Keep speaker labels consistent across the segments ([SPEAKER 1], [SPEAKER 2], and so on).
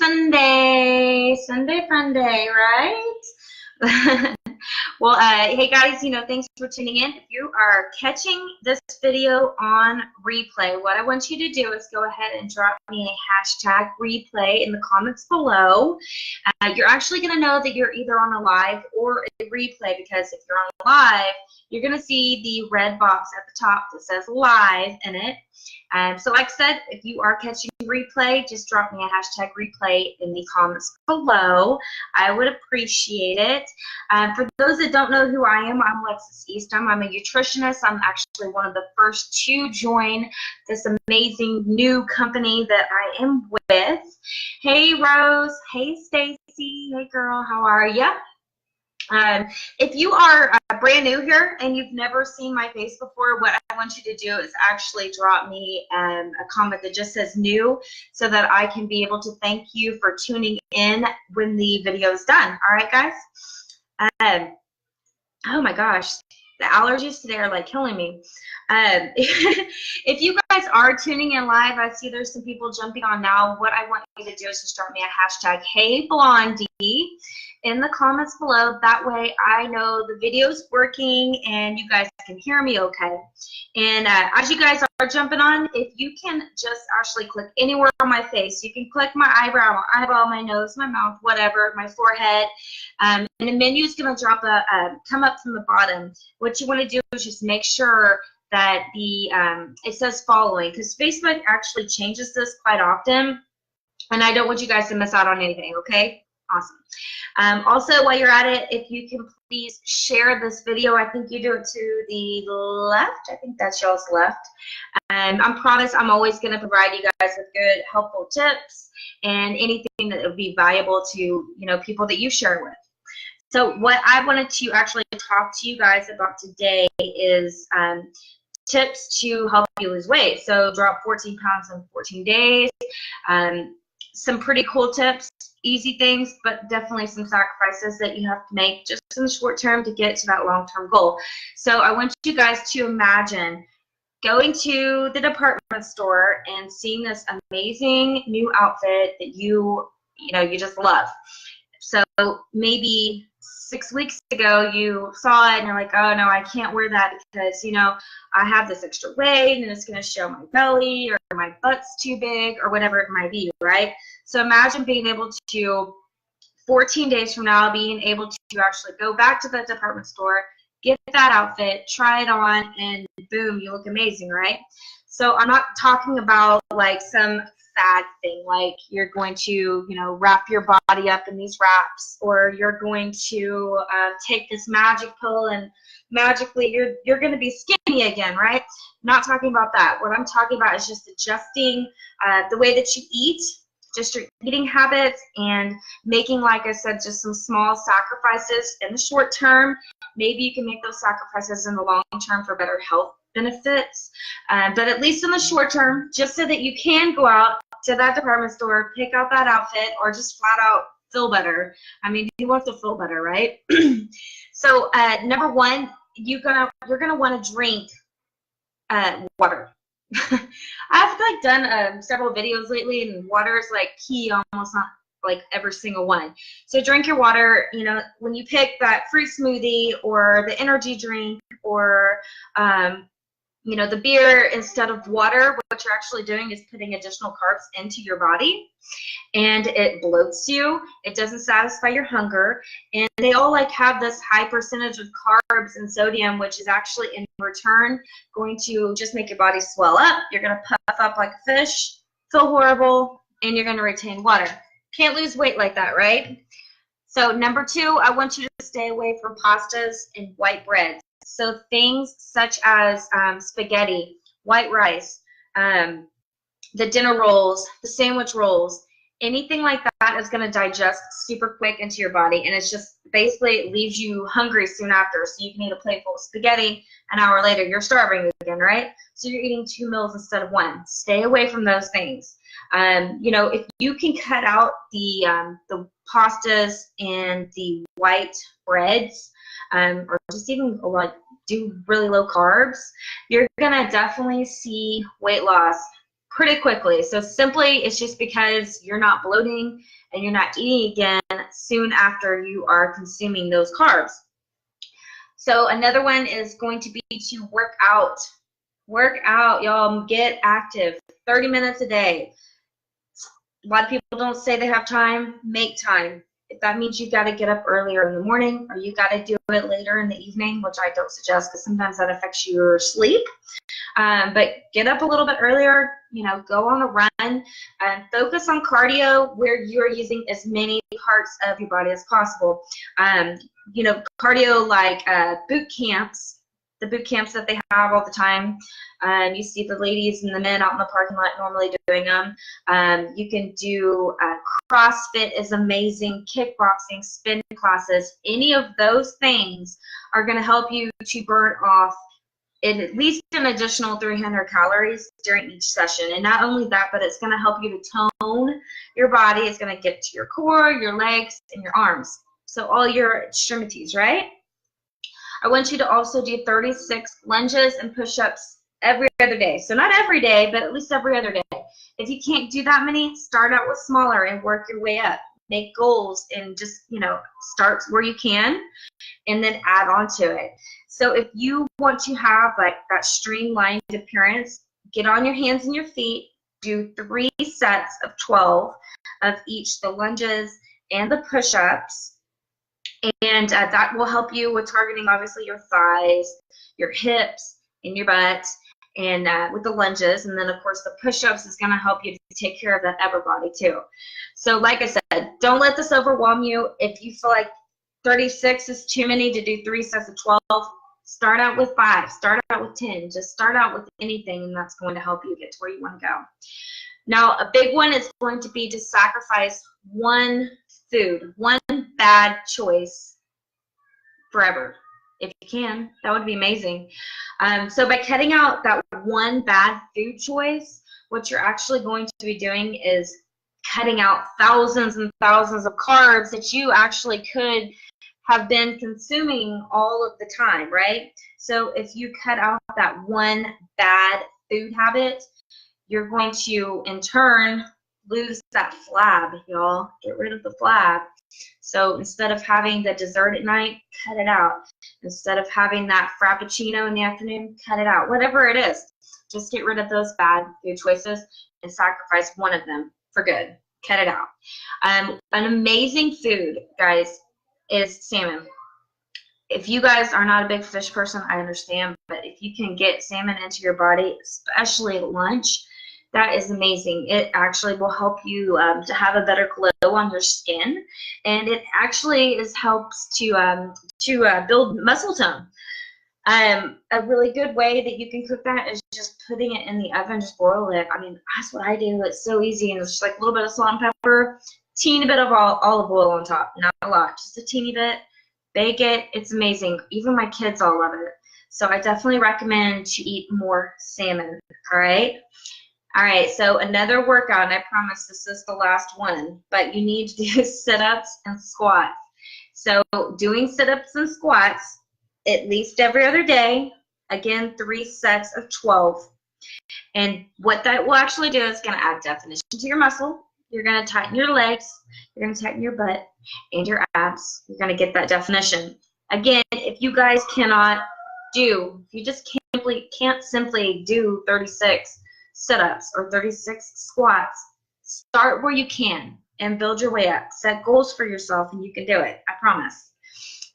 [SPEAKER 1] Sunday. Sunday fun day, right? Well, hey guys, thanks for tuning in. If you are catching this video on replay, what I want you to do is go ahead and drop me a hashtag replay in the comments below. You're actually going to know that you're either on a live or a replay, because if you're on a live, you're going to see the red box at the top that says live in it. So like I said, if you are catching replay, just drop me a hashtag replay in the comments below. I would appreciate it. For those that don't know who I am, I'm Lexis Eastham. I'm a nutritionist. I'm actually one of the first to join this amazing new company that I am with. Hey Rose, hey Stacy, hey girl, how are ya? If you are brand new here and you've never seen my face before, what I want you to do is actually drop me a comment that just says new, so that I can be able to thank you for tuning in when the video is done. All right, guys? Oh my gosh, the allergies today are like killing me. If you guys are tuning in live, I see there's some people jumping on now. What I want you to do is just drop me a hashtag Hey Blondie in the comments below. That way I know the video's working and you guys can hear me okay. And as you guys are jumping on, if you can just actually click anywhere on my face. You can click my eyebrow, my eyeball, my nose, my mouth, whatever, my forehead. And the menu is going to come up from the bottom. What you want to do is just make sure that it says following, because Facebook actually changes this quite often, and I don't want you guys to miss out on anything, okay? Awesome. Also, while you're at it, if you can please share this video. I think you do it to the left. I think that's y'all's left. I promise I'm always going to provide you guys with good, helpful tips and anything that would be valuable to people that you share with. So what I wanted to actually talk to you guys about today is tips to help you lose weight. So drop 14 pounds in 14 days. Some pretty cool tips, easy things, but definitely some sacrifices that you have to make just in the short term to get to that long-term goal. So I want you guys to imagine going to the department store and seeing this amazing new outfit that you just love. So maybe 6 weeks ago you saw it and you're like, oh no, I can't wear that because I have this extra weight and it's going to show my belly, or my butt's too big, or whatever it might be, right? So imagine being able to, 14 days from now, being able to actually go back to the department store, get that outfit, try it on, and boom, you look amazing, right? So I'm not talking about like some fad thing, like you're going to wrap your body up in these wraps, or you're going to take this magic pill and magically you're going to be skinny again, right? Not talking about that. What I'm talking about is just adjusting the way that you eat, just your eating habits, and making, like I said, just some small sacrifices in the short term. Maybe you can make those sacrifices in the long term for better health benefits, but at least in the short term, just so that you can go out to that department store, pick out that outfit, or just flat out feel better. I mean, you want to feel better, right? So number one, you're gonna want to drink water. I've done several videos lately, and water is like key, almost not like every single one. So drink your water. When you pick that fruit smoothie or the energy drink, or the beer instead of water, what you're actually doing is putting additional carbs into your body, and it bloats you. It doesn't satisfy your hunger, and they all have this high percentage of carbs and sodium, which is actually in return going to just make your body swell up. You're going to puff up like a fish, feel horrible, and you're going to retain water. Can't lose weight like that, right? So number two, I want you to stay away from pastas and white breads. So things such as spaghetti, white rice, the dinner rolls, the sandwich rolls, anything like that is going to digest super quick into your body, and it's just basically it leaves you hungry soon after. So you can eat a plate full of spaghetti, an hour later you're starving again, right? So you're eating 2 meals instead of 1. Stay away from those things. If you can cut out the pastas and the white breads, or just even do really low carbs, you're gonna definitely see weight loss pretty quickly. So simply, it's just because you're not bloating and you're not eating again soon after you are consuming those carbs. So another one is going to be to work out. Work out, y'all. Get active. 30 minutes a day. A lot of people don't say they have time. Make time. If that means you got to get up earlier in the morning or you got to do it later in the evening, which I don't suggest because sometimes that affects your sleep. But get up a little bit earlier, you know, go on a run and focus on cardio where you're using as many parts of your body as possible. You know, cardio like boot camps, the boot camps that they have all the time. You see the ladies and the men out in the parking lot normally doing them. You can do CrossFit is amazing, kickboxing, spin classes. Any of those things are going to help you to burn off at least an additional 300 calories during each session. And not only that, but it's going to help you to tone your body. It's going to get to your core, your legs, and your arms. So all your extremities, right? I want you to also do 36 lunges and push-ups every other day. So not every day, but at least every other day. If you can't do that many, start out with smaller and work your way up. Make goals and just, you know, start where you can and then add on to it. So if you want to have like that streamlined appearance, get on your hands and your feet, do 3 sets of 12 of each, the lunges and the push-ups, and that will help you with targeting obviously your thighs, your hips, and your butt, and with the lunges, and then of course the push-ups is going to help you to take care of that upper body too. So like I said, don't let this overwhelm you. If you feel like 36 is too many to do 3 sets of 12, start out with 5, start out with 10, just start out with anything, and that's going to help you get to where you want to go. Now, a big one is going to be to sacrifice one food, one bad choice forever. If you can, that would be amazing. So by cutting out that one bad food choice, what you're actually going to be doing is cutting out thousands and thousands of carbs that you actually could have been consuming all of the time, right? So if you cut out that one bad food habit, you're going to, in turn, lose that flab, y'all. Get rid of the flab. So instead of having the dessert at night, cut it out. Instead of having that frappuccino in the afternoon, cut it out. Whatever it is, just get rid of those bad food choices and sacrifice one of them for good. Cut it out. An amazing food, guys, is salmon. If you guys are not a big fish person, I understand, but if you can get salmon into your body, especially at lunch, that is amazing. It actually will help you to have a better glow on your skin, and it actually helps to build muscle tone. A really good way that you can cook that is just putting it in the oven, just boil it. I mean, that's what I do. It's so easy, and it's just like a little bit of salt and pepper, teeny bit of olive oil on top, not a lot, just a teeny bit. Bake it. It's amazing. Even my kids all love it. So I definitely recommend to eat more salmon. All right. All right. So another workout, and I promise this is the last one, but you need to do sit-ups and squats. So doing sit-ups and squats at least every other day. Again, 3 sets of 12. And what that will actually do is going to add definition to your muscle. You're going to tighten your legs. You're going to tighten your butt and your abs. You're going to get that definition. Again, if you guys cannot do, if you just can't simply do 36 sit-ups or 36 squats, start where you can and build your way up. Set goals for yourself and you can do it. I promise.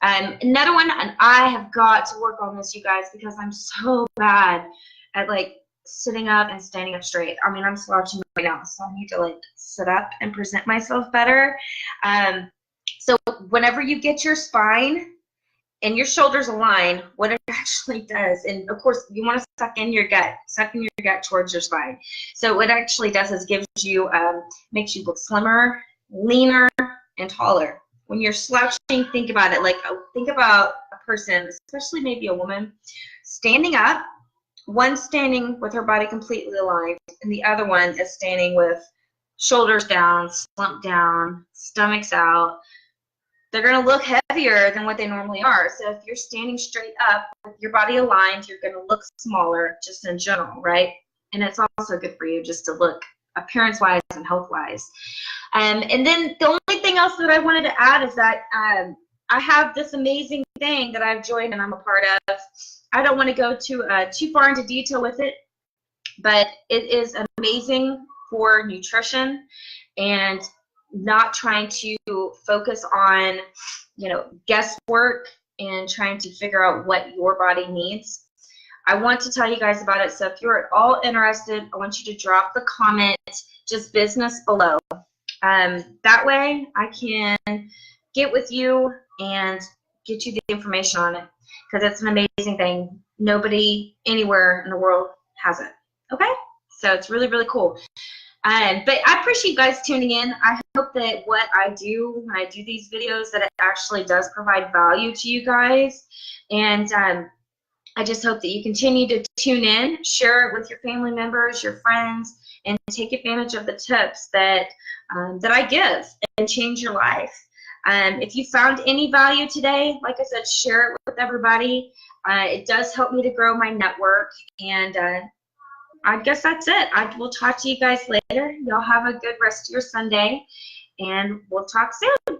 [SPEAKER 1] Another one, and I have got to work on this, you guys, because I'm so bad at like sitting up and standing up straight. I mean, I'm slouching right now, so I need to like sit up and present myself better. So whenever you get your spine and your shoulders align, what it actually does, and of course you want to suck in your gut towards your spine. So what it actually does is gives you, makes you look slimmer, leaner, and taller. When you're slouching, think about it. Think about a person, especially maybe a woman, standing up. One standing with her body completely aligned, and the other one is standing with shoulders down, slumped down, stomachs out. They're going to look heavier than what they normally are. So if you're standing straight up with your body aligned, you're going to look smaller just in general, right? and it's also good for you just to look appearance-wise and health-wise. And then the only thing else that I wanted to add is that I have this amazing thing that I've joined and I'm a part of. I don't want to go too far into detail with it, but it is amazing for nutrition and not trying to focus on, you know, guesswork and trying to figure out what your body needs. I want to tell you guys about it, so if you're at all interested, I want you to drop the comment, just business below. That way I can get with you and get you the information on it, because it's an amazing thing. Nobody anywhere in the world has it. Okay? So it's really, really cool. But I appreciate you guys tuning in. I hope that what I do when I do these videos, that it actually does provide value to you guys. And I just hope that you continue to tune in, share it with your family members, your friends, and take advantage of the tips that that I give and change your life. If you found any value today, like I said, share it with everybody. It does help me to grow my network, and I guess that's it. I will talk to you guys later. Y'all have a good rest of your Sunday, and we'll talk soon.